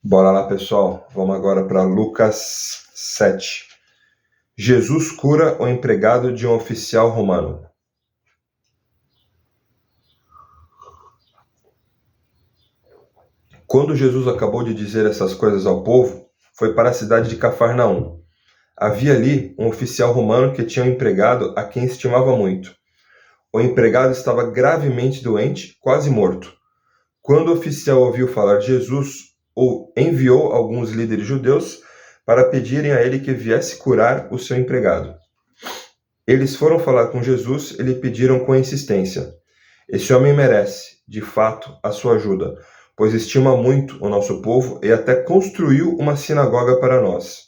Bora lá, pessoal. Vamos agora para Lucas 7. Jesus cura o empregado de um oficial romano. Quando Jesus acabou de dizer essas coisas ao povo, foi para a cidade de Cafarnaum. Havia ali um oficial romano que tinha um empregado a quem estimava muito. O empregado estava gravemente doente, quase morto. Quando o oficial ouviu falar de Jesus, enviou alguns líderes judeus para pedirem a ele que viesse curar o seu empregado. Eles foram falar com Jesus e lhe pediram com insistência: esse homem merece, de fato, a sua ajuda, pois estima muito o nosso povo e até construiu uma sinagoga para nós.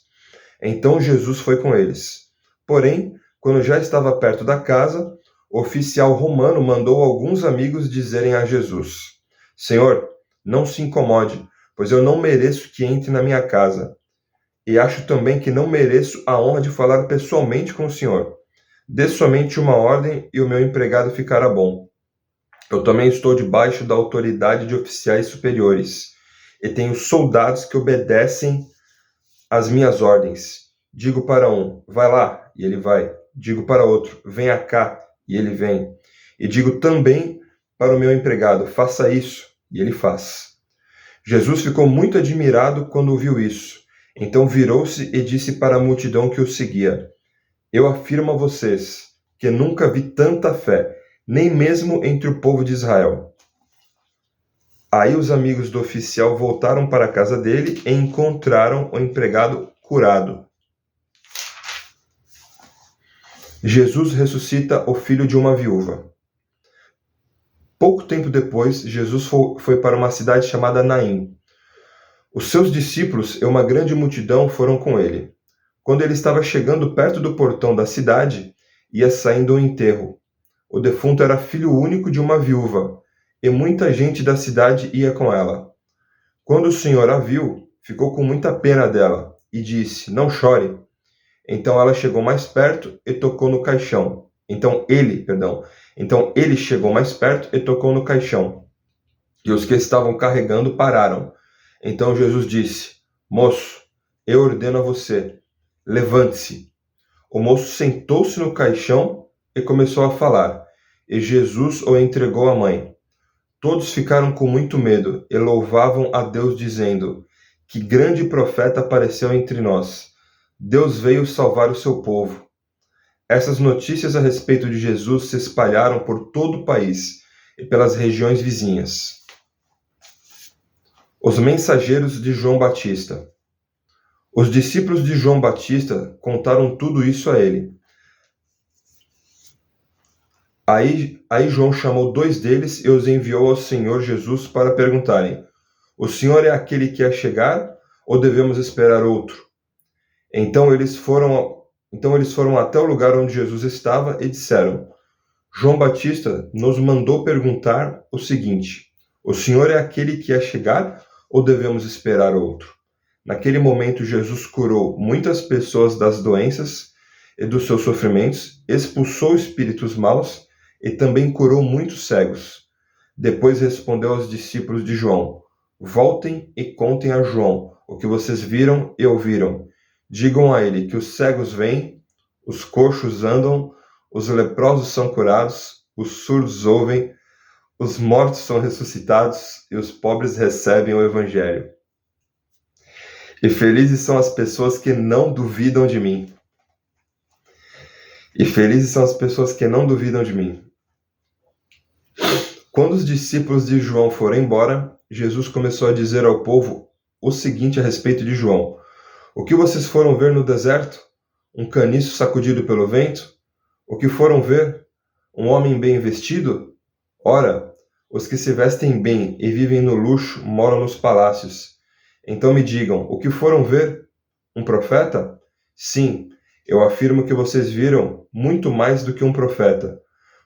Então Jesus foi com eles. Porém, quando já estava perto da casa, o oficial romano mandou alguns amigos dizerem a Jesus: Senhor, não se incomode, pois eu não mereço que entre na minha casa. E acho também que não mereço a honra de falar pessoalmente com o Senhor. Dê somente uma ordem e o meu empregado ficará bom. Eu também estou debaixo da autoridade de oficiais superiores e tenho soldados que obedecem às minhas ordens. Digo para um, vai lá, e ele vai. Digo para outro, venha cá, e ele vem. E digo também para o meu empregado, faça isso, e ele faz. Jesus ficou muito admirado quando ouviu isso. Então virou-se e disse para a multidão que o seguia: Eu afirmo a vocês que nunca vi tanta fé, nem mesmo entre o povo de Israel. Aí os amigos do oficial voltaram para a casa dele e encontraram o empregado curado. Jesus ressuscita o filho de uma viúva. Pouco tempo depois, Jesus foi para uma cidade chamada Naim. Os seus discípulos e uma grande multidão foram com ele. Quando ele estava chegando perto do portão da cidade, ia saindo um enterro. O defunto era filho único de uma viúva, e muita gente da cidade ia com ela. Quando o Senhor a viu, ficou com muita pena dela, e disse, não chore. Então ela chegou mais perto e tocou no caixão. Então ele chegou mais perto e tocou no caixão. E os que estavam carregando pararam. Então Jesus disse, moço, eu ordeno a você, levante-se. O moço sentou-se no caixão e começou a falar, e Jesus o entregou à mãe. Todos ficaram com muito medo e louvavam a Deus, dizendo, que grande profeta apareceu entre nós. Deus veio salvar o seu povo. Essas notícias a respeito de Jesus se espalharam por todo o país e pelas regiões vizinhas. Os mensageiros de João Batista. Os discípulos de João Batista contaram tudo isso a ele. Aí João chamou 2 deles e os enviou ao Senhor Jesus para perguntarem, o Senhor é aquele que ia chegar ou devemos esperar outro? Então eles foram até o lugar onde Jesus estava e disseram, João Batista nos mandou perguntar o seguinte, o Senhor é aquele que ia chegar ou devemos esperar outro? Naquele momento Jesus curou muitas pessoas das doenças e dos seus sofrimentos, expulsou espíritos maus e também curou muitos cegos. Depois respondeu aos discípulos de João, voltem e contem a João o que vocês viram e ouviram. Digam a ele que os cegos vêm, os coxos andam, os leprosos são curados, os surdos ouvem, os mortos são ressuscitados e os pobres recebem o evangelho. E felizes são as pessoas que não duvidam de mim. E felizes são as pessoas que não duvidam de mim. Quando os discípulos de João foram embora, Jesus começou a dizer ao povo o seguinte a respeito de João. O que vocês foram ver no deserto? Um caniço sacudido pelo vento? O que foram ver? Um homem bem vestido? Ora, os que se vestem bem e vivem no luxo moram nos palácios. Então me digam, o que foram ver? Um profeta? Sim, eu afirmo que vocês viram muito mais do que um profeta.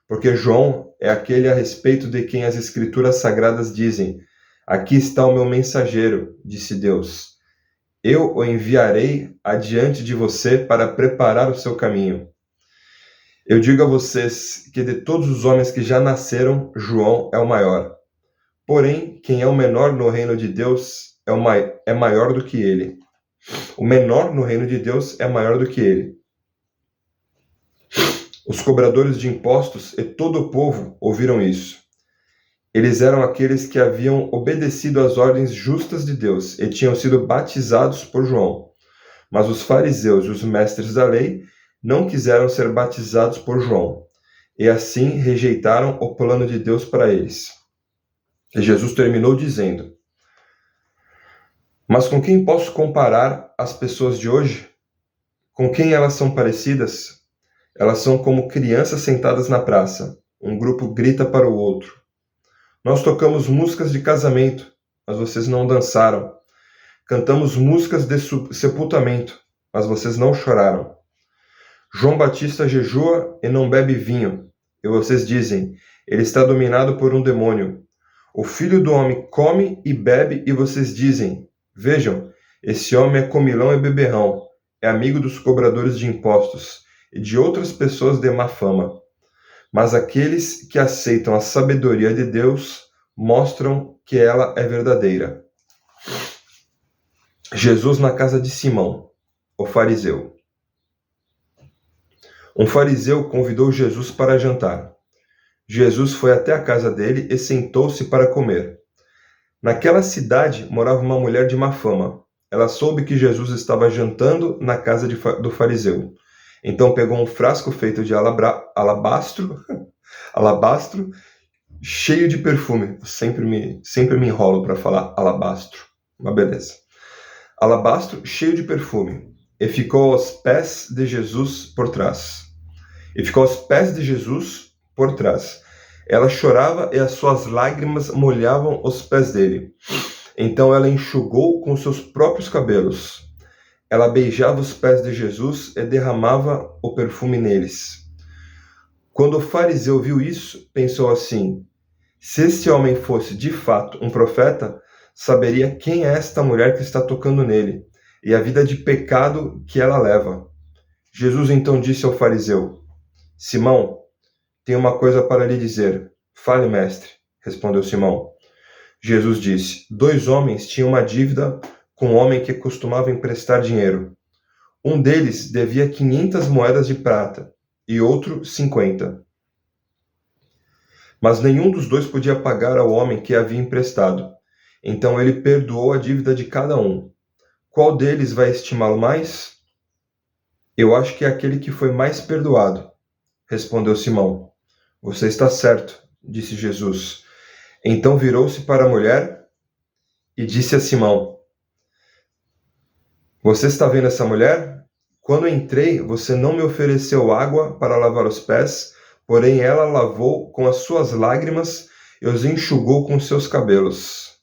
Porque João é aquele a respeito de quem as Escrituras Sagradas dizem, aqui está o meu mensageiro, disse Deus. Eu o enviarei adiante de você para preparar o seu caminho. Eu digo a vocês que de todos os homens que já nasceram, João é o maior. Porém, quem é o menor no reino de Deus é maior do que ele. O menor no reino de Deus é maior do que ele. Os cobradores de impostos e todo o povo ouviram isso. Eles eram aqueles que haviam obedecido às ordens justas de Deus e tinham sido batizados por João. Mas os fariseus e os mestres da lei não quiseram ser batizados por João, e assim rejeitaram o plano de Deus para eles. E Jesus terminou dizendo: Mas com quem posso comparar as pessoas de hoje? Com quem elas são parecidas? Elas são como crianças sentadas na praça. Um grupo grita para o outro: Nós tocamos músicas de casamento, mas vocês não dançaram. Cantamos músicas de sepultamento, mas vocês não choraram. João Batista jejua e não bebe vinho, e vocês dizem: ele está dominado por um demônio. O Filho do Homem come e bebe, e vocês dizem: vejam, esse homem é comilão e beberrão, é amigo dos cobradores de impostos e de outras pessoas de má fama. Mas aqueles que aceitam a sabedoria de Deus mostram que ela é verdadeira. Jesus na casa de Simão, o fariseu. Um fariseu convidou Jesus para jantar. Jesus foi até a casa dele e sentou-se para comer. Naquela cidade morava uma mulher de má fama. Ela soube que Jesus estava jantando na casa do fariseu. Então pegou um frasco feito de alabastro, cheio de perfume. Sempre me enrolo para falar alabastro, mas beleza. Alabastro cheio de perfume, e ficou aos pés de Jesus por trás. Ela chorava e as suas lágrimas molhavam os pés dele. Então ela enxugou com seus próprios cabelos. Ela beijava os pés de Jesus e derramava o perfume neles. Quando o fariseu viu isso, pensou assim: se este homem fosse de fato um profeta, saberia quem é esta mulher que está tocando nele, e a vida de pecado que ela leva. Jesus então disse ao fariseu: Simão, tenho uma coisa para lhe dizer. Fale, mestre, respondeu Simão. Jesus disse: 2 homens tinham uma dívida com um homem que costumava emprestar dinheiro. Um deles devia 500 moedas de prata e outro 50. Mas nenhum dos dois podia pagar ao homem que havia emprestado. Então ele perdoou a dívida de cada um. Qual deles vai estimá-lo mais? Eu acho que é aquele que foi mais perdoado, respondeu Simão. Você está certo, disse Jesus. Então virou-se para a mulher e disse a Simão: Você está vendo essa mulher? Quando entrei, você não me ofereceu água para lavar os pés, porém ela lavou com as suas lágrimas e os enxugou com seus cabelos.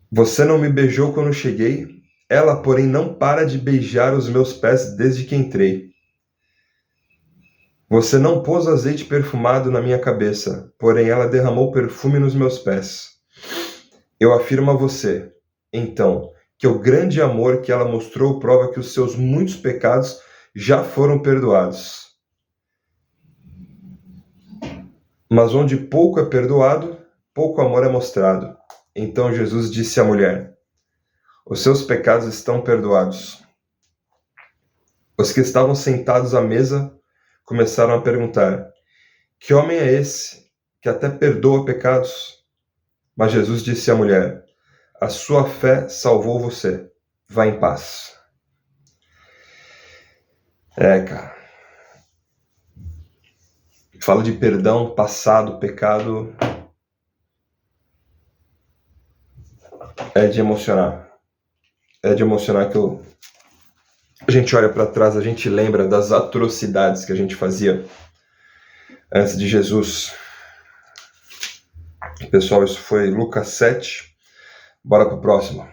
Você não me beijou quando cheguei, ela, porém, não para de beijar os meus pés desde que entrei. Você não pôs azeite perfumado na minha cabeça, porém ela derramou perfume nos meus pés. Eu afirmo a você, então, que o grande amor que ela mostrou prova que os seus muitos pecados já foram perdoados. Mas onde pouco é perdoado, pouco amor é mostrado. Então Jesus disse à mulher: Os seus pecados estão perdoados. Os que estavam sentados à mesa começaram a perguntar: Que homem é esse que até perdoa pecados? Mas Jesus disse à mulher: A sua fé salvou você. Vá em paz. Cara. Fala de perdão, passado, pecado. É de emocionar. É de emocionar que a gente olha para trás, a gente lembra das atrocidades que a gente fazia antes de Jesus. Pessoal, isso foi Lucas 7. Bora pro próximo.